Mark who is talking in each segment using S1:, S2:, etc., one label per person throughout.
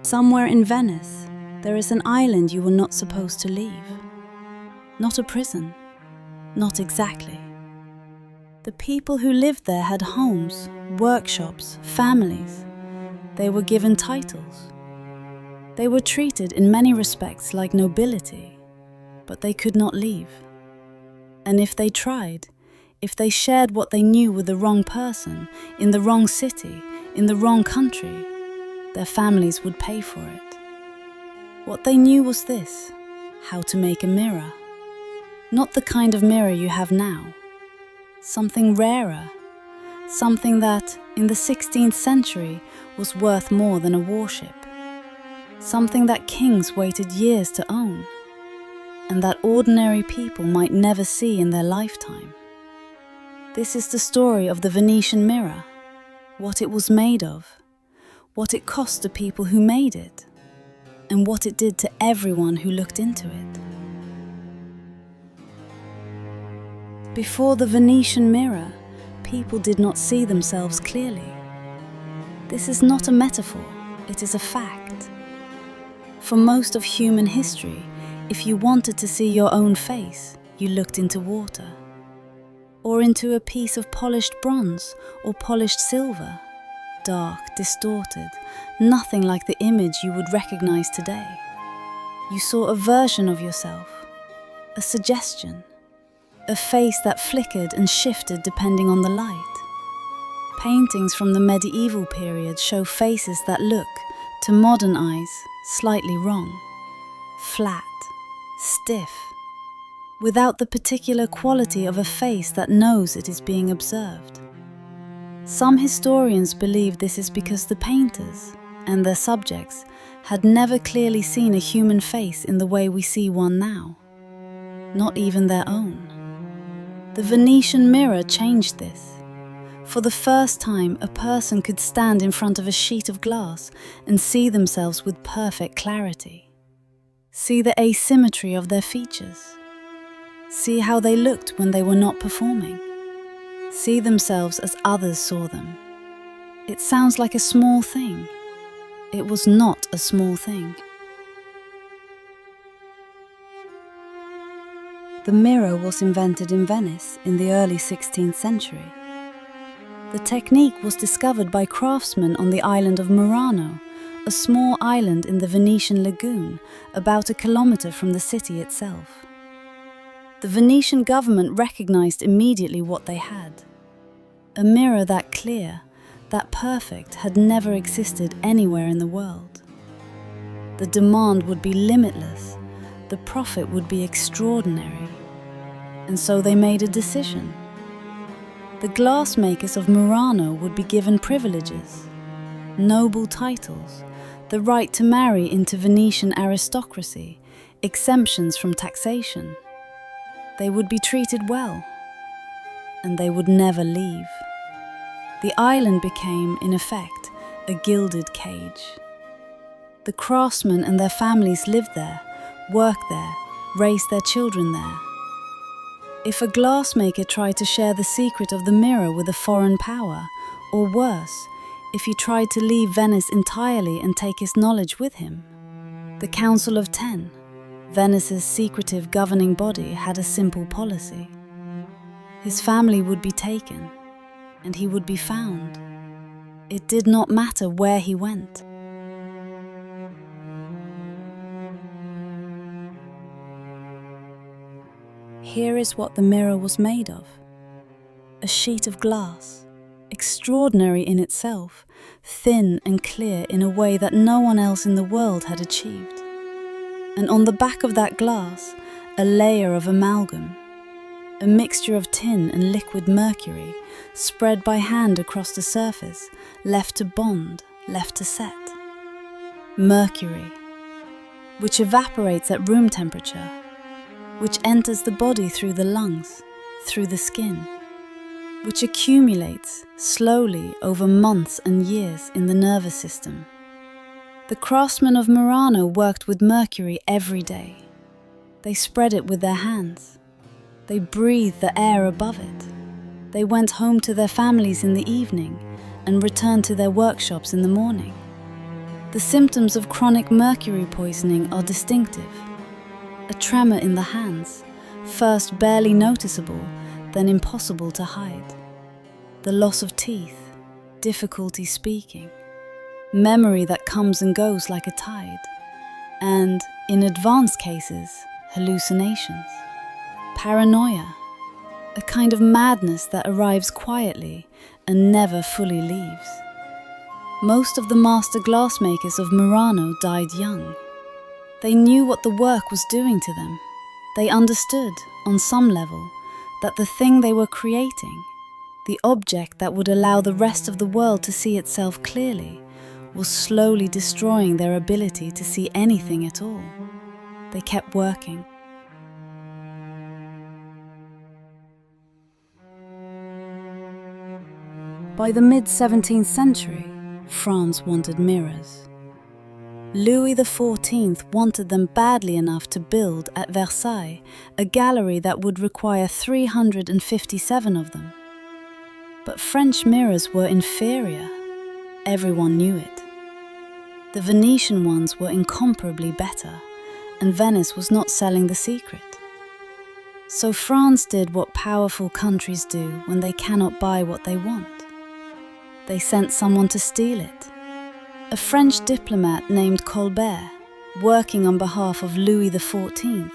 S1: Somewhere in Venice, there is an island you were not supposed to leave. Not a prison. Not exactly. The people who lived there had homes, workshops, families. They were given titles. They were treated in many respects like nobility, but they could not leave. And if they tried, if they shared what they knew with the wrong person, in the wrong city, in the wrong country, their families would pay for it. What they knew was this: how to make a mirror. Not the kind of mirror you have now. Something rarer. Something that, in the 16th century, was worth more than a warship. Something that kings waited years to own, and that ordinary people might never see in their lifetime. This is the story of the Venetian mirror, what it was made of, what it cost the people who made it, and what it did to everyone who looked into it. Before the Venetian mirror, people did not see themselves clearly. This is not a metaphor, it is a fact. For most of human history, if you wanted to see your own face, you looked into water, or into a piece of polished bronze or polished silver, dark, distorted, nothing like the image you would recognize today. You saw a version of yourself, a suggestion, a face that flickered and shifted depending on the light. Paintings from the medieval period show faces that look, to modern eyes, slightly wrong, flat, stiff, without the particular quality of a face that knows it is being observed. Some historians believe this is because the painters and their subjects had never clearly seen a human face in the way we see one now, not even their own. The Venetian mirror changed this. For the first time, a person could stand in front of a sheet of glass and see themselves with perfect clarity. See the asymmetry of their features. See how they looked when they were not performing. See themselves as others saw them. It sounds like a small thing. It was not a small thing. The mirror was invented in Venice in the early 16th century. The technique was discovered by craftsmen on the island of Murano, a small island in the Venetian lagoon, about a kilometer from the city itself. The Venetian government recognized immediately what they had. A mirror that clear, that perfect, had never existed anywhere in the world. The demand would be limitless, the profit would be extraordinary. And so they made a decision. The glassmakers of Murano would be given privileges, noble titles, the right to marry into Venetian aristocracy, exemptions from taxation. They would be treated well, and they would never leave. The island became, in effect, a gilded cage. The craftsmen and their families lived there, worked there, raised their children there. If a glassmaker tried to share the secret of the mirror with a foreign power, or worse, if he tried to leave Venice entirely and take his knowledge with him, the Council of Ten, Venice's secretive governing body, had a simple policy. His family would be taken, and he would be found. It did not matter where he went. Here is what the mirror was made of. A sheet of glass, extraordinary in itself, thin and clear in a way that no one else in the world had achieved. And on the back of that glass, a layer of amalgam, a mixture of tin and liquid mercury, spread by hand across the surface, left to bond, left to set. Mercury, which evaporates at room temperature, which enters the body through the lungs, through the skin, which accumulates slowly over months and years in the nervous system. The craftsmen of Murano worked with mercury every day. They spread it with their hands. They breathed the air above it. They went home to their families in the evening and returned to their workshops in the morning. The symptoms of chronic mercury poisoning are distinctive. A tremor in the hands, first barely noticeable, then impossible to hide. The loss of teeth, difficulty speaking, memory that comes and goes like a tide, and, in advanced cases, hallucinations. Paranoia, a kind of madness that arrives quietly and never fully leaves. Most of the master glassmakers of Murano died young. They knew what the work was doing to them. They understood, on some level, that the thing they were creating, the object that would allow the rest of the world to see itself clearly, was slowly destroying their ability to see anything at all. They kept working. By the mid-17th century, France wanted mirrors. Louis XIV wanted them badly enough to build at Versailles a gallery that would require 357 of them. But French mirrors were inferior. Everyone knew it. The Venetian ones were incomparably better, and Venice was not selling the secret. So France did what powerful countries do when they cannot buy what they want. They sent someone to steal it. A French diplomat named Colbert, working on behalf of Louis XIV,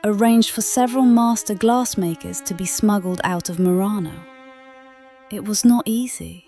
S1: arranged for several master glassmakers to be smuggled out of Murano. It was not easy.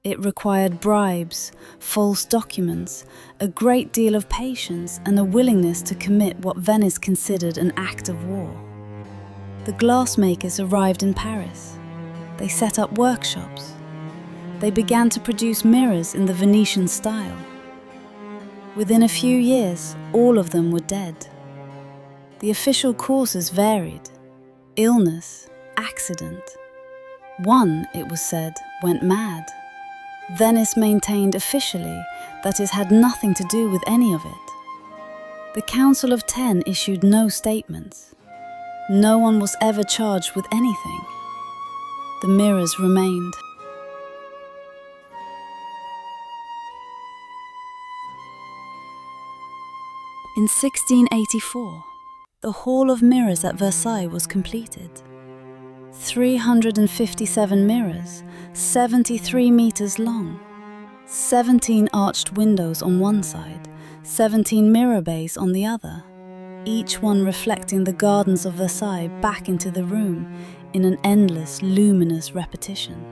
S1: It required bribes, false documents, a great deal of patience, and a willingness to commit what Venice considered an act of war. The glassmakers arrived in Paris. They set up workshops. They began to produce mirrors in the Venetian style. Within a few years, all of them were dead. The official causes varied: illness, accident. One, it was said, went mad. Venice maintained officially that it had nothing to do with any of it. The Council of Ten issued no statements. No one was ever charged with anything. The mirrors remained. In 1684, the Hall of Mirrors at Versailles was completed. 357 mirrors, 73 meters long, 17 arched windows on one side, 17 mirror bays on the other, each one reflecting the gardens of Versailles back into the room in an endless, luminous repetition.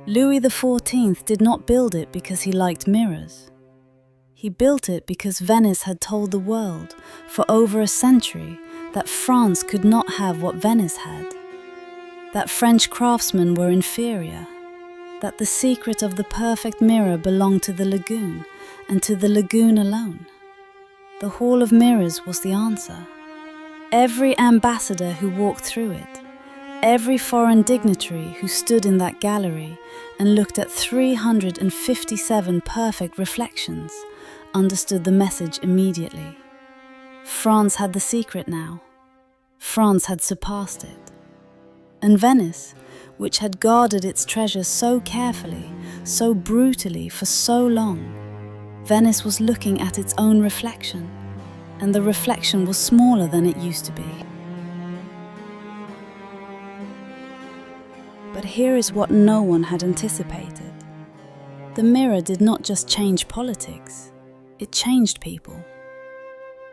S1: Louis XIV did not build it because he liked mirrors. He built it because Venice had told the world for over a century that France could not have what Venice had, that French craftsmen were inferior, that the secret of the perfect mirror belonged to the lagoon and to the lagoon alone. The Hall of Mirrors was the answer. Every ambassador who walked through it, every foreign dignitary who stood in that gallery and looked at 357 perfect reflections, understood the message immediately. France had the secret now. France had surpassed it. And Venice, which had guarded its treasure so carefully, so brutally for so long, Venice was looking at its own reflection, and the reflection was smaller than it used to be. But here is what no one had anticipated. The mirror did not just change politics. It changed people.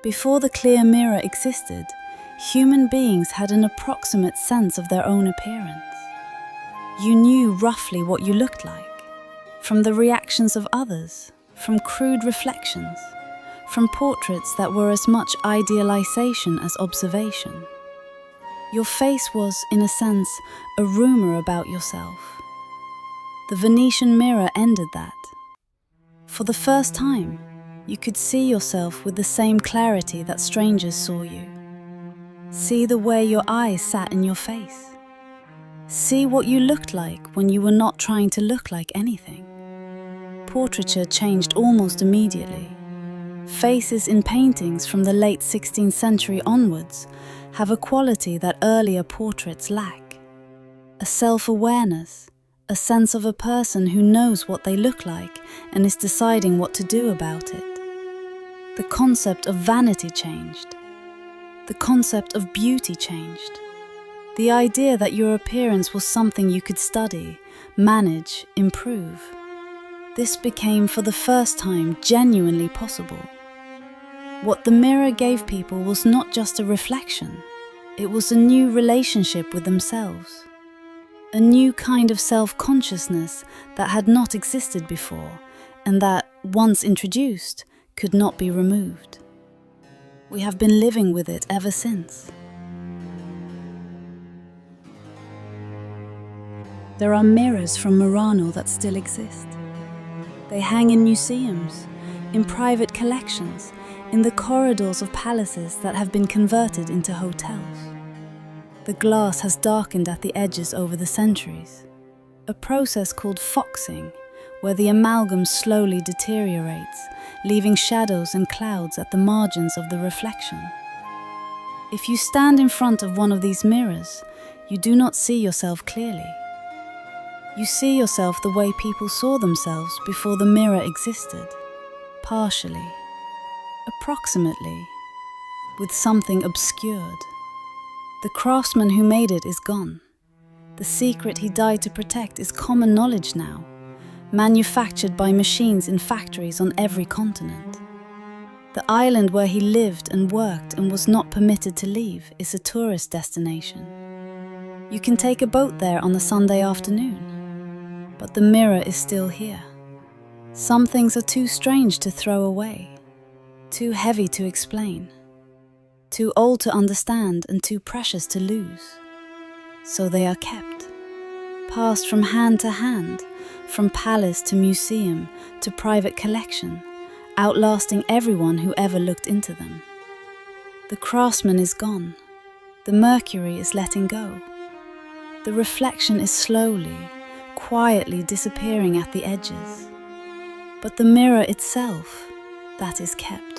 S1: Before the clear mirror existed, human beings had an approximate sense of their own appearance. You knew roughly what you looked like, from the reactions of others, from crude reflections, from portraits that were as much idealization as observation. Your face was, in a sense, a rumor about yourself. The Venetian mirror ended that. For the first time, you could see yourself with the same clarity that strangers saw you. See the way your eyes sat in your face. See what you looked like when you were not trying to look like anything. Portraiture changed almost immediately. Faces in paintings from the late 16th century onwards have a quality that earlier portraits lack. A self-awareness, a sense of a person who knows what they look like and is deciding what to do about it. The concept of vanity changed. The concept of beauty changed. The idea that your appearance was something you could study, manage, improve. This became for the first time genuinely possible. What the mirror gave people was not just a reflection, it was a new relationship with themselves. A new kind of self-consciousness that had not existed before and that, once introduced, could not be removed. We have been living with it ever since. There are mirrors from Murano that still exist. They hang in museums, in private collections, in the corridors of palaces that have been converted into hotels. The glass has darkened at the edges over the centuries, a process called foxing, where the amalgam slowly deteriorates, leaving shadows and clouds at the margins of the reflection. If you stand in front of one of these mirrors, you do not see yourself clearly. You see yourself the way people saw themselves before the mirror existed, partially, approximately, with something obscured. The craftsman who made it is gone. The secret he died to protect is common knowledge now, manufactured by machines in factories on every continent. The island where he lived and worked and was not permitted to leave is a tourist destination. You can take a boat there on a Sunday afternoon, but the mirror is still here. Some things are too strange to throw away, too heavy to explain, too old to understand and too precious to lose. So they are kept, passed from hand to hand, from palace to museum to private collection, outlasting everyone who ever looked into them. The craftsman is gone. The mercury is letting go. The reflection is slowly, quietly disappearing at the edges. But the mirror itself, that is kept.